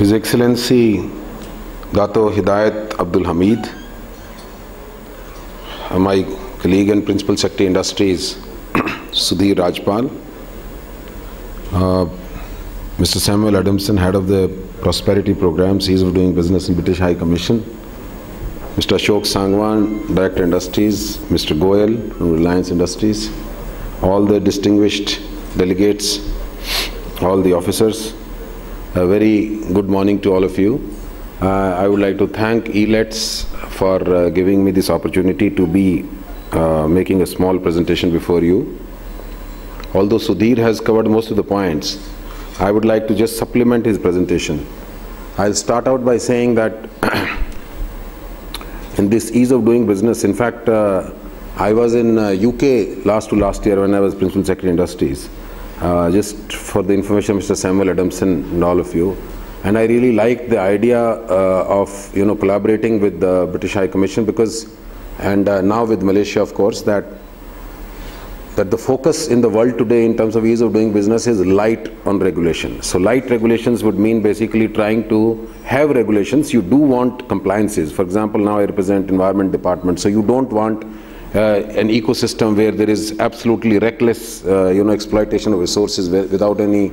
His Excellency Dato Hidayat Abdul Hamid, my colleague and Principal Secretary Industries Sudhir Rajpal, Mr. Samuel Adamson, Head of the Prosperity Programs, Ease of Doing Business in British High Commission, Mr. Ashok Sangwan, Director Industries, Mr. Goyal from Reliance Industries, all the distinguished delegates, all the officers, a very good morning to all of you. I would like to thank Elets for giving me this opportunity to be making a small presentation before you. Although Sudhir has covered most of the points, I would like to just supplement his presentation. I'll start out by saying that in this ease of doing business, in fact, I was in UK last year when I was Principal Secretary Industries. Just for the information of Mr. Samuel Adamson and all of you. And I really like the idea of collaborating with the British High Commission because, and now with Malaysia of course, that the focus in the world today in terms of ease of doing business is light on regulation. So light regulations would mean basically trying to have regulations. You do want compliances. For example, now I represent Environment Department, so you don't want an ecosystem where there is absolutely reckless exploitation of resources without any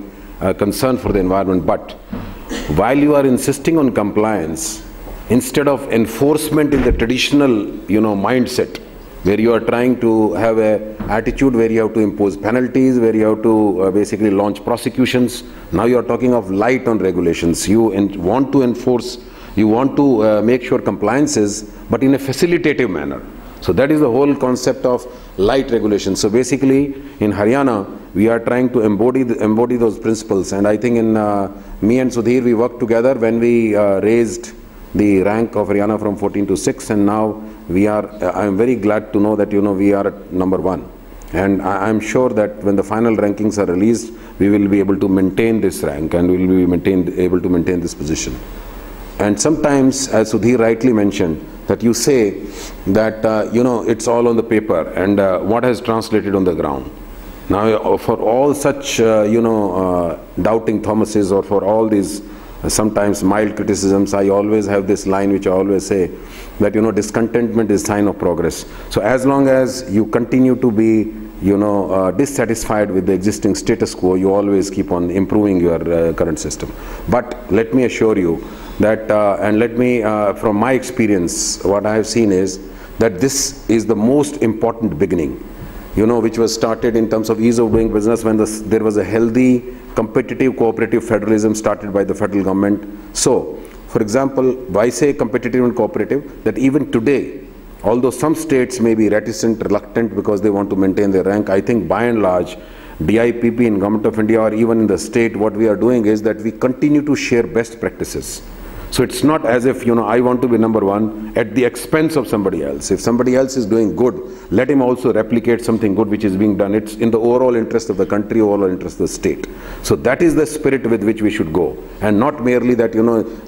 concern for the environment. But while you are insisting on compliance, instead of enforcement in the traditional mindset, where you are trying to have an attitude where you have to impose penalties, where you have to basically launch prosecutions, now you are talking of light on regulations. You want to enforce, you want to make sure compliances, but in a facilitative manner. So that is the whole concept of light regulation. So basically in Haryana, we are trying to embody those principles. And I think in me and Sudhir, we worked together when we raised the rank of Haryana from 14 to 6. And now we are, I'm very glad to know that, we are at number 1. And I'm sure that when the final rankings are released, we will be able to maintain this rank and we will be able to maintain this position. And sometimes, as Sudhir rightly mentioned, that you say that, it's all on the paper and what has translated on the ground. Now, for all such, doubting Thomases or for all these sometimes mild criticisms, I always have this line which I always say that, discontentment is sign of progress. So as long as you continue to be, dissatisfied with the existing status quo, you always keep on improving your current system. But let me assure you that, and let me, from my experience, what I have seen is that this is the most important beginning, which was started in terms of ease of doing business when there was a healthy, competitive, cooperative federalism started by the federal government. So, for example, why say competitive and cooperative? That even today, although some states may be reticent, reluctant because they want to maintain their rank, I think by and large, DIPP in Government of India or even in the state, what we are doing is that we continue to share best practices. So it's not as if, I want to be number 1 at the expense of somebody else. If somebody else is doing good, let him also replicate something good which is being done. It's in the overall interest of the country, overall interest of the state. So that is the spirit with which we should go. And not merely that,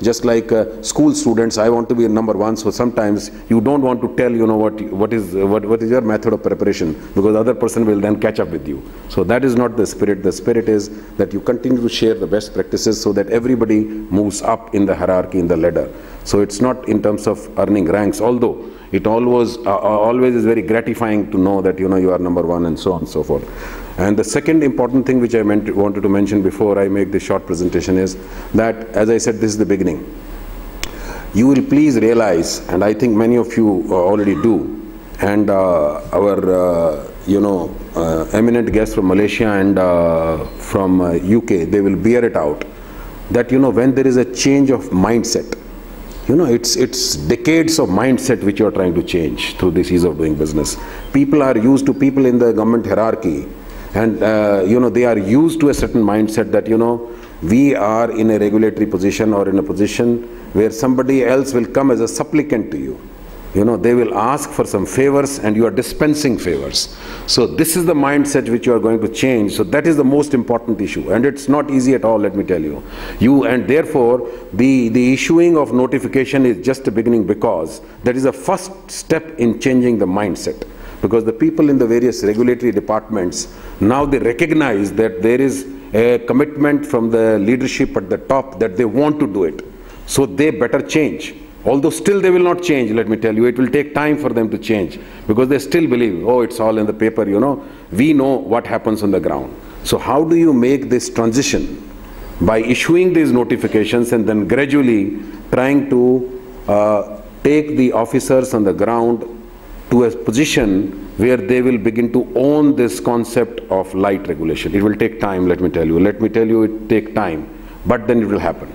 just like school students, I want to be number 1. So sometimes you don't want to tell, what is your method of preparation, because the other person will then catch up with you. So that is not the spirit. The spirit is that you continue to share the best practices so that everybody moves up in the hierarchy, in the ladder. So it's not in terms of earning ranks, although it always is very gratifying to know that you are number 1 and so on and so forth. And the second important thing which I wanted to mention before I make this short presentation is that, as I said, this is the beginning. You will please realize, and I think many of you already do, and our eminent guests from Malaysia and from UK, they will bear it out, that when there is a change of mindset, it's decades of mindset which you are trying to change through this ease of doing business. People are used to, people in the government hierarchy, and they are used to a certain mindset that we are in a regulatory position or in a position where somebody else will come as a supplicant to you. They will ask for some favors and you are dispensing favors. So this is the mindset which you are going to change. So that is the most important issue, and it's not easy at all, let me tell you. And therefore the issuing of notification is just a beginning, because that is a first step in changing the mindset. Because the people in the various regulatory departments, now they recognize that there is a commitment from the leadership at the top that they want to do it. So they better change. Although still they will not change, let me tell you, it will take time for them to change, because they still believe, oh, it's all in the paper, you know, we know what happens on the ground. So how do you make this transition? By issuing these notifications and then gradually trying to take the officers on the ground to a position where they will begin to own this concept of light regulation. It will take time, let me tell you. Let me tell you, it will take time, but then it will happen.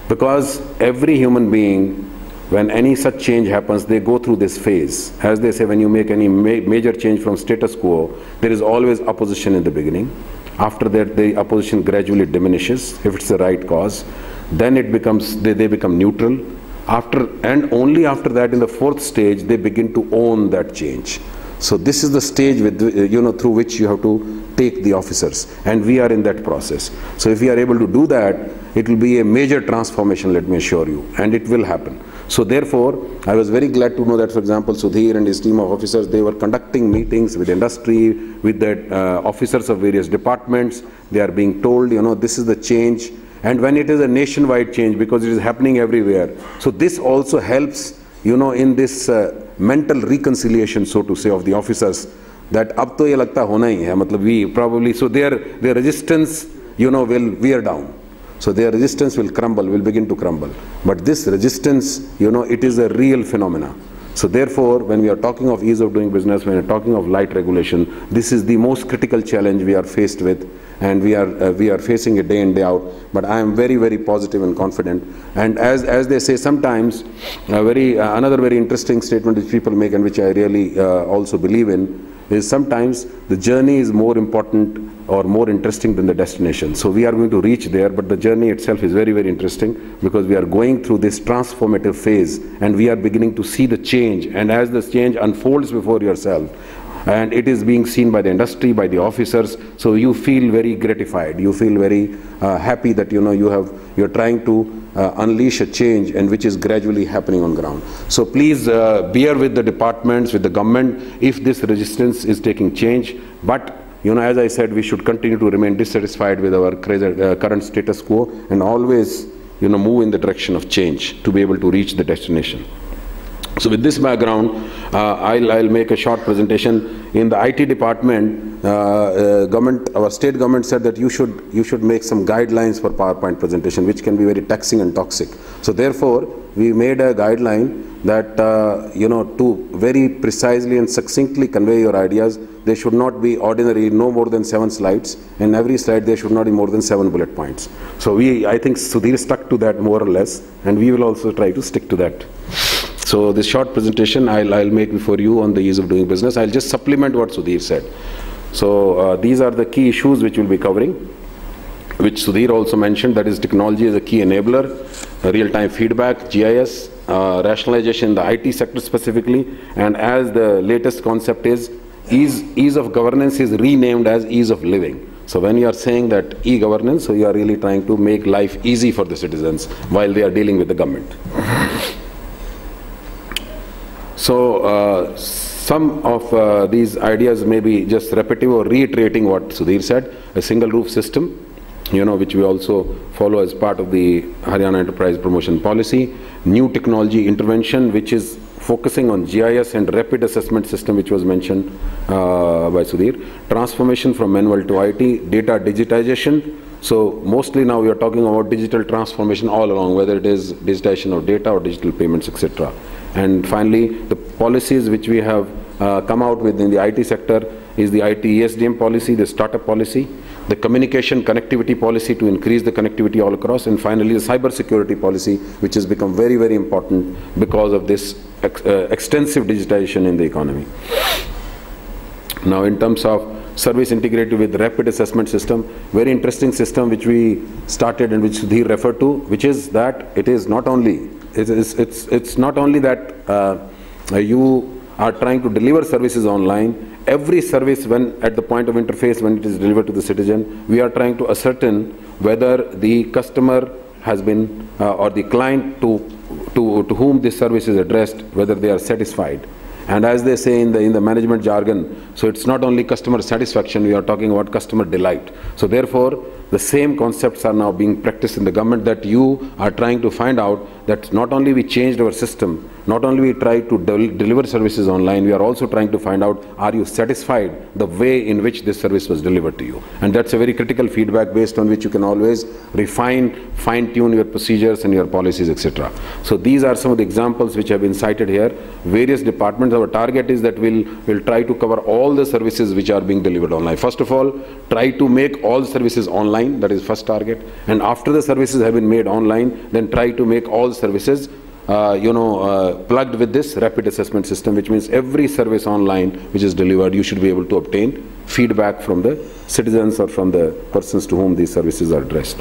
Because every human being, when any such change happens, they go through this phase. As they say, when you make any major change from status quo, there is always opposition in the beginning. After that, the opposition gradually diminishes, if it's the right cause. Then it becomes, they become neutral. And only after that, in the fourth stage, they begin to own that change. So this is the stage with, through which you have to take the officers, and we are in that process. So if we are able to do that, it will be a major transformation, let me assure you, and it will happen. So therefore, I was very glad to know that, for example, Sudhir and his team of officers, they were conducting meetings with industry, with the officers of various departments. They are being told, this is the change. And when it is a nationwide change, because it is happening everywhere, so this also helps, in this mental reconciliation, so to say, of the officers, that ab to ye lagta hona hi hai, matlab we probably, so their resistance, will wear down. So their resistance will crumble, will begin to crumble. But this resistance, it is a real phenomena. So therefore, when we are talking of ease of doing business, when we are talking of light regulation, this is the most critical challenge we are faced with, and we are facing it day in, day out. But I am very, very positive and confident. And as they say, sometimes another very interesting statement which people make, and which I really also believe in, is sometimes the journey is more important or more interesting than the destination. So we are going to reach there, but the journey itself is very, very interesting, because we are going through this transformative phase, and we are beginning to see the change. And as this change unfolds before yourself, and it is being seen by the industry, by the officers, so you feel very gratified. You feel very happy that you're trying to unleash a change, and which is gradually happening on ground. So please bear with the departments, with the government, if this resistance is taking change. But as I said, we should continue to remain dissatisfied with our current status quo, and always move in the direction of change to be able to reach the destination. So with this background, I'll make a short presentation. In the IT department, our state government said that you should make some guidelines for PowerPoint presentation, which can be very taxing and toxic. So therefore, we made a guideline that to very precisely and succinctly convey your ideas, they should not be ordinary, no more than 7 slides. In every slide, there should not be more than 7 bullet points. So I think Sudhir stuck to that more or less, and we will also try to stick to that. So this short presentation I'll make before you on the ease of doing business. I'll just supplement what Sudhir said. So these are the key issues which we'll be covering, which Sudhir also mentioned, that is technology is a key enabler, real-time feedback, GIS, rationalization in the IT sector specifically, and as the latest concept is, ease of governance is renamed as ease of living. So when you are saying that e-governance, so you are really trying to make life easy for the citizens while they are dealing with the government. So some of these ideas may be just repetitive or reiterating what Sudhir said. A single roof system, which we also follow as part of the Haryana Enterprise Promotion Policy. New technology intervention, which is focusing on GIS and rapid assessment system, which was mentioned by Sudhir. Transformation from manual to IT, data digitization. So mostly now we are talking about digital transformation all along, whether it is digitization of data or digital payments, etc. And finally, the policies which we have come out with in the IT sector is the IT ESDM policy, the startup policy, the communication connectivity policy to increase the connectivity all across, and finally the cyber security policy, which has become very, very important because of this extensive digitization in the economy. Now in terms of service integrated with rapid assessment system, very interesting system which we started and which Sudhir referred to, which is that it is not only, it's not only that you are trying to deliver services online. Every service, when at the point of interface, when it is delivered to the citizen, we are trying to ascertain whether the customer has been or the client to whom this service is addressed, whether they are satisfied. And as they say in the management jargon, so it's not only customer satisfaction, we are talking about customer delight. So therefore, the same concepts are now being practiced in the government, that you are trying to find out that not only we changed our system, not only we try to deliver services online, we are also trying to find out, are you satisfied the way in which this service was delivered to you? And that's a very critical feedback based on which you can always refine, fine-tune your procedures and your policies, etc. So these are some of the examples which have been cited here. Various departments, our target is that we'll try to cover all the services which are being delivered online. First of all, try to make all services online, that is first target. And after the services have been made online, then try to make all services plugged with this rapid assessment system, which means every service online which is delivered, you should be able to obtain feedback from the citizens or from the persons to whom these services are addressed.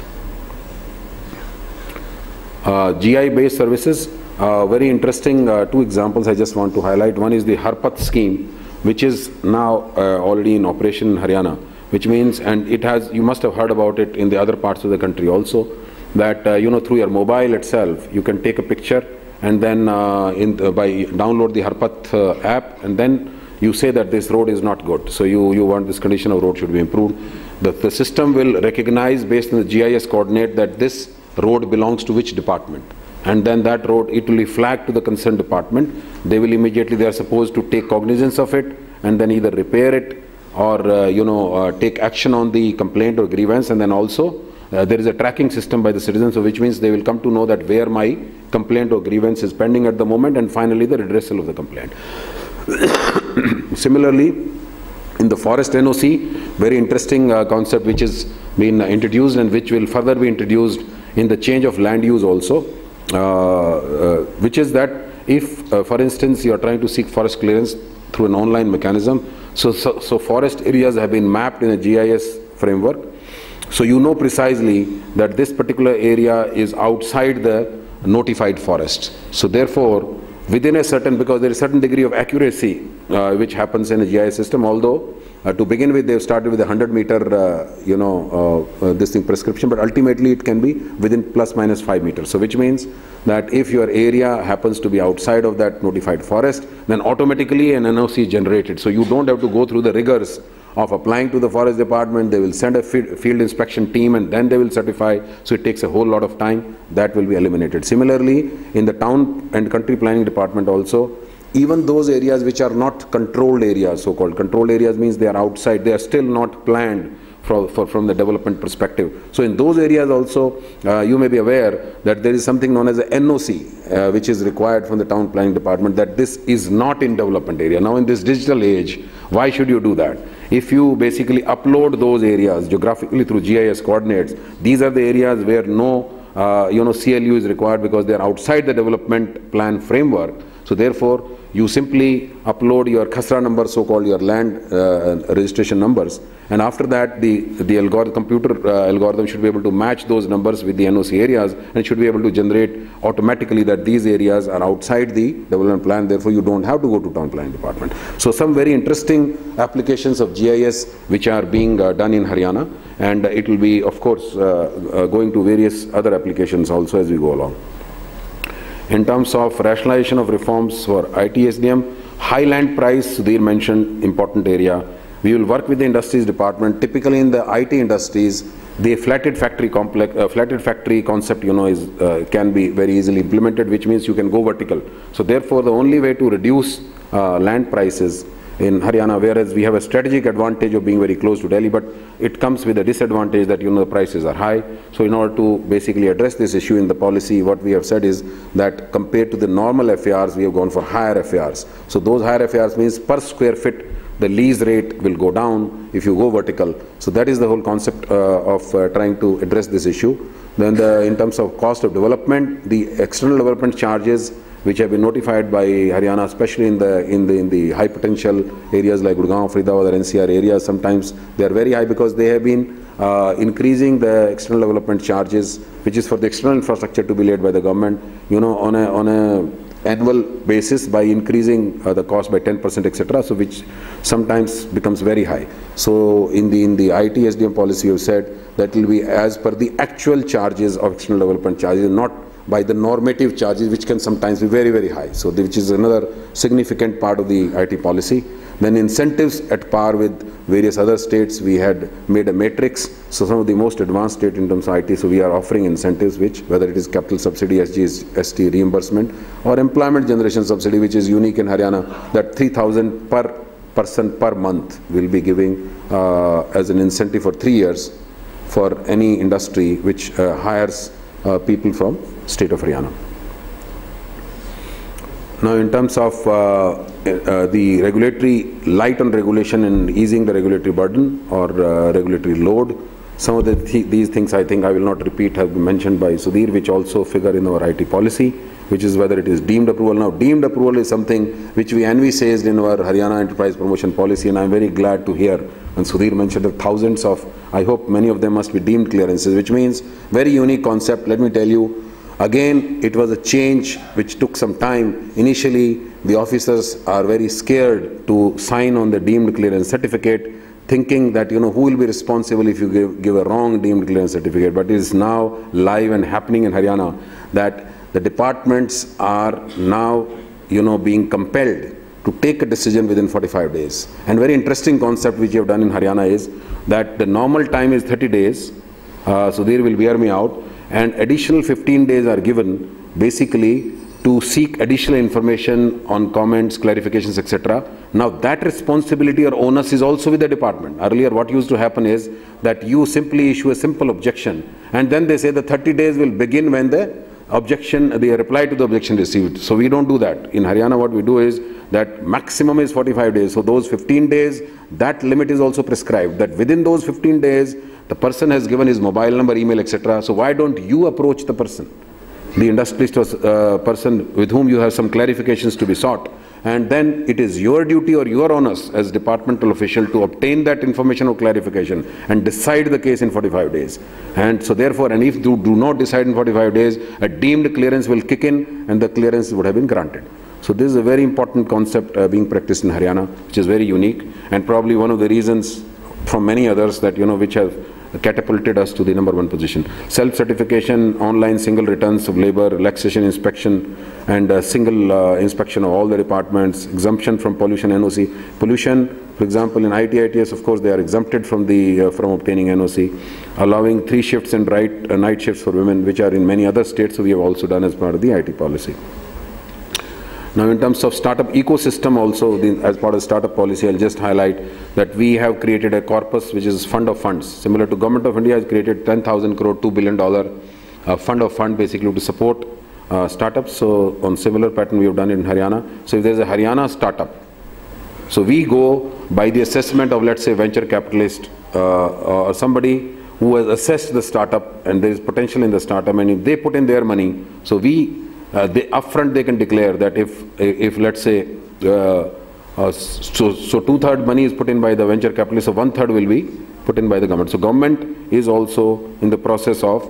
GI based services, very interesting two examples I just want to highlight. One is the Harpat scheme, which is now already in operation in Haryana, which means, and it has, you must have heard about it in the other parts of the country also, that through your mobile itself you can take a picture and then by download the Harpat app, and then you say that this road is not good, so you want this condition of road should be improved. The system will recognize based on the GIS coordinate that this road belongs to which department, and then that road, it will be flagged to the concerned department. They will immediately, they are supposed to take cognizance of it and then either repair it or take action on the complaint or grievance. And then also there is a tracking system by the citizens, so which means they will come to know that where my complaint or grievance is pending at the moment, and finally the redressal of the complaint. Similarly, in the forest NOC, very interesting concept which has been introduced and which will further be introduced in the change of land use also, which is that if for instance you are trying to seek forest clearance through an online mechanism, so forest areas have been mapped in a GIS framework, so you know precisely that this particular area is outside the notified forest. So therefore, within a certain, because there is a certain degree of accuracy which happens in a GIS system, although to begin with they've started with a 100-meter this thing prescription, but ultimately it can be within plus minus 5 meters. So which means that if your area happens to be outside of that notified forest, then automatically an NOC is generated. So you don't have to go through the rigors of applying to the forest department. They will send a field inspection team and then they will certify, so it takes a whole lot of time. That will be eliminated. Similarly, in the town and country planning department also, even those areas which are not controlled areas, so-called controlled areas means they are outside, they are still not planned from the development perspective. So in those areas also, you may be aware that there is something known as a NOC, which is required from the town planning department, that this is not in development area. Now in this digital age, why should you do that? If you basically upload those areas geographically through GIS coordinates, these are the areas where no CLU is required because they are outside the development plan framework. So therefore, you simply upload your khasra number, so-called your land registration numbers, and after that the computer algorithm should be able to match those numbers with the NOC areas, and should be able to generate automatically that these areas are outside the development plan, therefore you don't have to go to town planning department. So some very interesting applications of GIS which are being done in Haryana, and it will be of course going to various other applications also as we go along. In terms of rationalization of reforms for IT SDM, high land price, Sudhir mentioned, important area. We will work with the industries department. Typically in the IT industries, the flatted factory concept, can be very easily implemented, which means you can go vertical. So therefore, the only way to reduce land prices in Haryana, whereas we have a strategic advantage of being very close to Delhi, but it comes with a disadvantage that the prices are high. So in order to basically address this issue in the policy, what we have said is that compared to the normal FARs, we have gone for higher FARs. So those higher FARs means per square feet, the lease rate will go down if you go vertical. So that is the whole concept of trying to address this issue. Then in terms of cost of development, the external development charges which have been notified by Haryana, especially in the high potential areas like Gurgaon, Faridabad or NCR areas, sometimes they are very high because they have been increasing the external development charges, which is for the external infrastructure to be laid by the government, on a annual basis by increasing the cost by 10%, etc. So which sometimes becomes very high. So in the IT SDM policy, you have said that will be as per the actual charges of external development charges, not by the normative charges, which can sometimes be very, very high. So which is another significant part of the IT policy. Then incentives at par with various other states. We had made a matrix. So some of the most advanced states in terms of IT, so we are offering incentives, which whether it is capital subsidy, SGST reimbursement, or employment generation subsidy, which is unique in Haryana, that 3,000 per person per month will be giving as an incentive for 3 years for any industry which hires people from state of Haryana. Now, in terms of the regulatory, light on regulation and easing the regulatory burden or regulatory load, some of these things I think I will not repeat have been mentioned by Sudhir, which also figure in our IT policy, which is whether it is deemed approval. Now, deemed approval is something which we envisaged in our Haryana Enterprise Promotion Policy, and I am very glad to hear, and Sudhir mentioned that thousands of, I hope many of them must be deemed clearances, which means very unique concept. Let me tell you, again, it was a change which took some time. Initially, the officers are very scared to sign on the deemed clearance certificate, thinking that, who will be responsible if you give a wrong deemed clearance certificate. But it is now live and happening in Haryana that the departments are now, being compelled to take a decision within 45 days. And very interesting concept which you have done in Haryana is that the normal time is 30 days. Sudhir will bear me out. And additional 15 days are given basically to seek additional information on comments, clarifications, etc. Now that responsibility or onus is also with the department. Earlier what used to happen is that you simply issue a simple objection, and then they say the 30 days will begin when the reply to the objection received. So we don't do that. In Haryana what we do is that maximum is 45 days. So those 15 days, that limit is also prescribed, that within those 15 days, the person has given his mobile number, email, etc. So why don't you approach the person, the industrialist person with whom you have some clarifications to be sought, and then it is your duty or your onus as departmental official to obtain that information or clarification and decide the case in 45 days. And so therefore, and if you do not decide in 45 days, a deemed clearance will kick in and the clearance would have been granted. So this is a very important concept being practiced in Haryana, which is very unique, and probably one of the reasons from many others that, which have catapulted us to the #1 position. Self-certification, online single returns of labor, relaxation inspection, and single inspection of all the departments, exemption from pollution NOC. Pollution, for example, in IT, ITS, of course, they are exempted from from obtaining NOC, allowing 3 shifts and night shifts for women, which are in many other states, so we have also done as part of the IT policy. Now, in terms of startup ecosystem also, as part of startup policy, I'll just highlight that we have created a corpus which is fund of funds. Similar to Government of India has created 10,000 crore, $2 billion fund of fund basically to support startups. So on similar pattern we have done it in Haryana. So if there's a Haryana startup, so we go by the assessment of, let's say, venture capitalist or somebody who has assessed the startup and there is potential in the startup, and if they put in their money, so upfront they can declare that if let's say, so 2/3 money is put in by the venture capitalist, so 1/3 will be put in by the government. So government is also in the process of,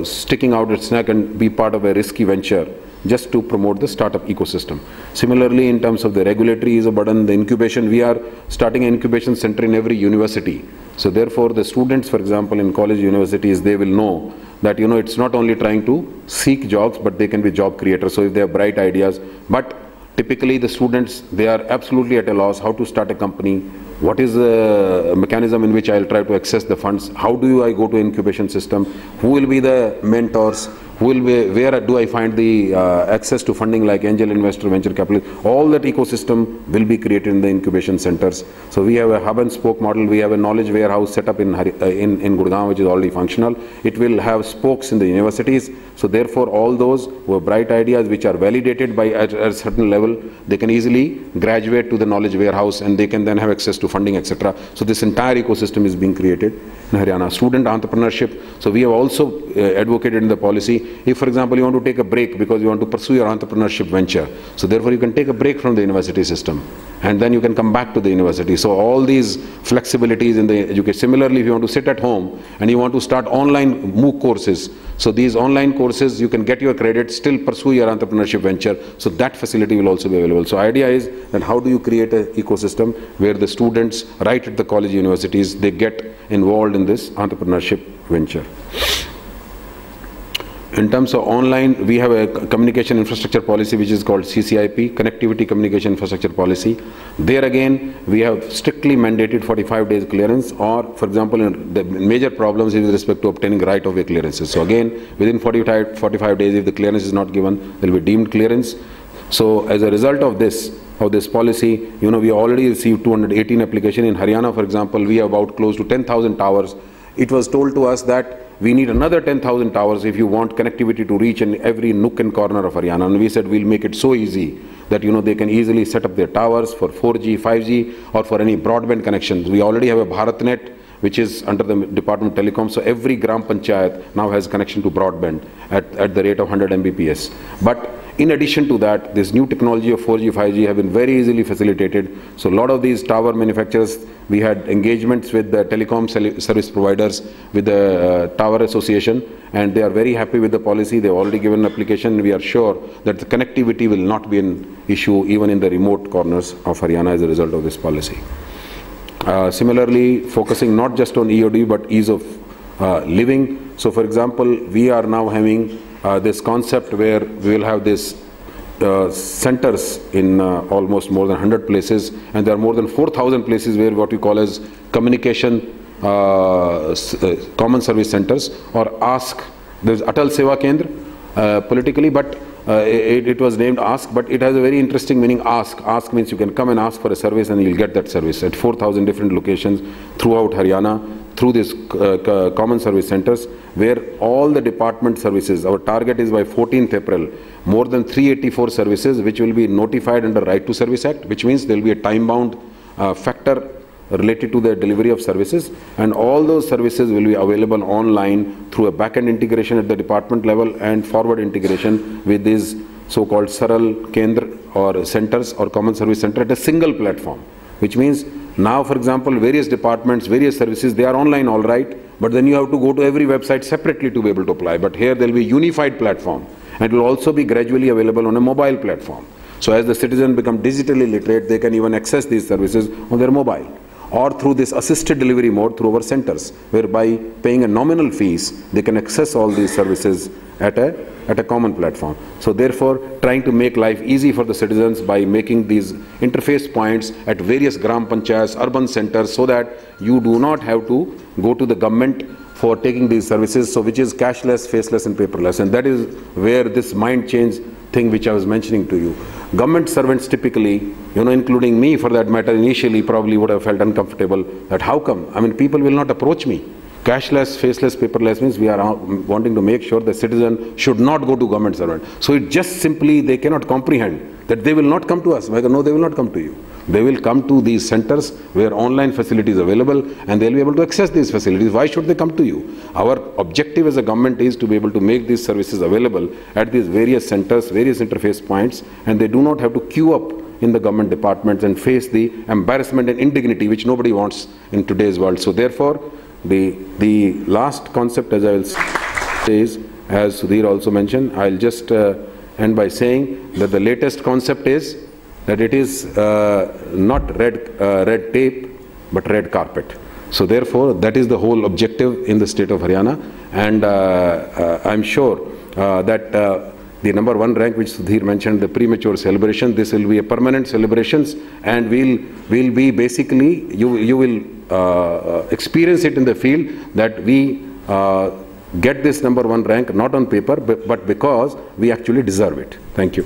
sticking out its neck and be part of a risky venture just to promote the startup ecosystem. Similarly, in terms of the regulatory is a burden, the incubation, we are starting an incubation center in every university. So therefore, the students, for example, in college universities, they will know that, it's not only trying to seek jobs, but they can be job creators. So if they have bright ideas, but typically the students, they are absolutely at a loss how to start a company. What is the mechanism in which I'll try to access the funds? How do I go to incubation system? Who will be the mentors? Where do I find the access to funding like angel investor, venture capital? All that ecosystem will be created in the incubation centers. So we have a hub and spoke model. We have a knowledge warehouse set up in Gurgaon, which is already functional. It will have spokes in the universities. So therefore, all those who have bright ideas which are validated by at a certain level, they can easily graduate to the knowledge warehouse and they can then have access to funding, etc. So this entire ecosystem is being created in Haryana. Student entrepreneurship. So we have also advocated in the policy. If, for example, you want to take a break because you want to pursue your entrepreneurship venture, so therefore you can take a break from the university system and then you can come back to the university. So all these flexibilities in the education. Similarly, if you want to sit at home and you want to start online MOOC courses, so these online courses, you can get your credit, still pursue your entrepreneurship venture. So that facility will also be available. So idea is that how do you create an ecosystem where the students right at the college universities, they get involved in this entrepreneurship venture. In terms of online, we have a communication infrastructure policy which is called CCIP, Connectivity Communication Infrastructure Policy. There again, we have strictly mandated 45 days clearance, or for example, the major problems is with respect to obtaining right-of-way clearances. So again, within 45 days, if the clearance is not given, there will be deemed clearance. So as a result of this policy, you know, we already received 218 applications. In Haryana, for example, we have about close to 10,000 towers. It was told to us that we need another 10,000 towers if you want connectivity to reach in every nook and corner of Haryana. And we said we'll make it so easy that, you know, they can easily set up their towers for 4G, 5G, or for any broadband connections. We already have a BharatNet, which is under the Department of Telecom. So every Gram Panchayat now has connection to broadband at the rate of 100 Mbps. But in addition to that, this new technology of 4G, 5G have been very easily facilitated. So a lot of these tower manufacturers, we had engagements with the telecom service providers, with the Tower Association, and they are very happy with the policy. They've already given an application. We are sure that the connectivity will not be an issue even in the remote corners of Haryana as a result of this policy. Similarly, focusing not just on EOD but ease of living. So for example, we are now having this concept where we will have this centers in almost more than 100 places, and there are more than 4,000 places where what we call as communication common service centers, or ASK. There's Atal Seva Kendra politically, but it was named ASK, but it has a very interesting meaning. ASK means you can come and ask for a service and you'll get that service at 4,000 different locations throughout Haryana, through these common service centers, where all the department services, our target is by 14th April, more than 384 services which will be notified under Right to Service Act, which means there will be a time-bound factor related to the delivery of services, and all those services will be available online through a back-end integration at the department level and forward integration with these so-called Saral Kendra or centers or common service center at a single platform, which means now, for example, various departments, various services, they are online all right, but then you have to go to every website separately to be able to apply. But here there will be a unified platform, and it will also be gradually available on a mobile platform. So as the citizens become digitally literate, they can even access these services on their mobile, or through this assisted delivery mode through our centers, whereby paying a nominal fees, they can access all these services at a common platform. So therefore, trying to make life easy for the citizens by making these interface points at various Gram Panchayats, urban centers, so that you do not have to go to the government for taking these services, so which is cashless, faceless and paperless. And that is where this mind change thing which I was mentioning to you. Government servants typically, you know, including me for that matter, initially probably would have felt uncomfortable that how come? I mean, people will not approach me. Cashless, faceless, paperless means we are wanting to make sure the citizen should not go to government servant. So it just simply, they cannot comprehend that they will not come to us. No, they will not come to you. They will come to these centers where online facilities are available, and they'll be able to access these facilities. Why should they come to you? Our objective as a government is to be able to make these services available at these various centers, various interface points, and they do not have to queue up in the government departments and face the embarrassment and indignity which nobody wants in today's world. So therefore, the last concept, as I will say, is, as Sudhir also mentioned, I'll just end by saying that the latest concept is that it is not red tape, but red carpet. So therefore, that is the whole objective in the state of Haryana, and I'm sure that the #1 rank which Sudhir mentioned, the premature celebration, this will be a permanent celebrations, and we'll be basically, you will experience it in the field that we get this #1 rank not on paper, but because we actually deserve it. Thank you.